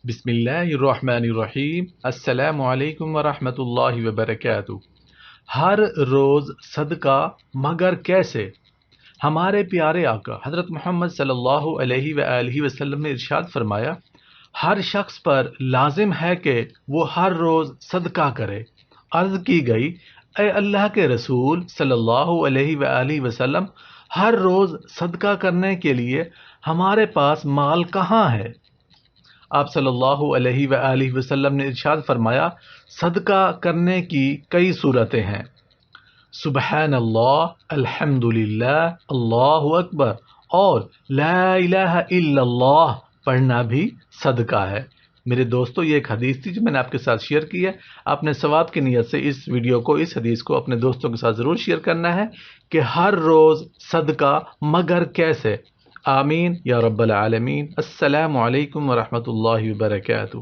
بسم اللہ الرحمن الرحیم۔ السلام علیکم ورحمۃ اللہ وبرکاتہ۔ ہر روز صدقہ مگر کیسے؟ ہمارے پیارے آقا حضرت محمد صلی اللہ علیہ وآلہ وسلم نے ارشاد فرمایا، ہر شخص پر لازم ہے کہ وہ ہر روز صدقہ کرے۔ عرض کی گئی، اے اللہ کے رسول صلی اللہ علیہ وآلہ وسلم، ہر روز صدقہ کرنے کے لیے ہمارے پاس مال کہاں ہے؟ آپ صلی اللہ علیہ وآلہ وسلم نے ارشاد فرمایا، صدقہ کرنے کی کئی صورتیں ہیں۔ سبحان اللہ، الحمد للہ، اللہ اکبر اور لا الہ الا اللہ پڑھنا بھی صدقہ ہے۔ میرے دوستو، یہ ایک حدیث تھی جو میں نے آپ کے ساتھ شیئر کی ہے۔ اپنے ثواب کی نیت سے اس ویڈیو کو، اس حدیث کو اپنے دوستوں کے ساتھ ضرور شیئر کرنا ہے کہ ہر روز صدقہ مگر کیسے؟ آمین یا رب العالمین۔ السلام علیکم ورحمۃ اللہ وبرکاتہ۔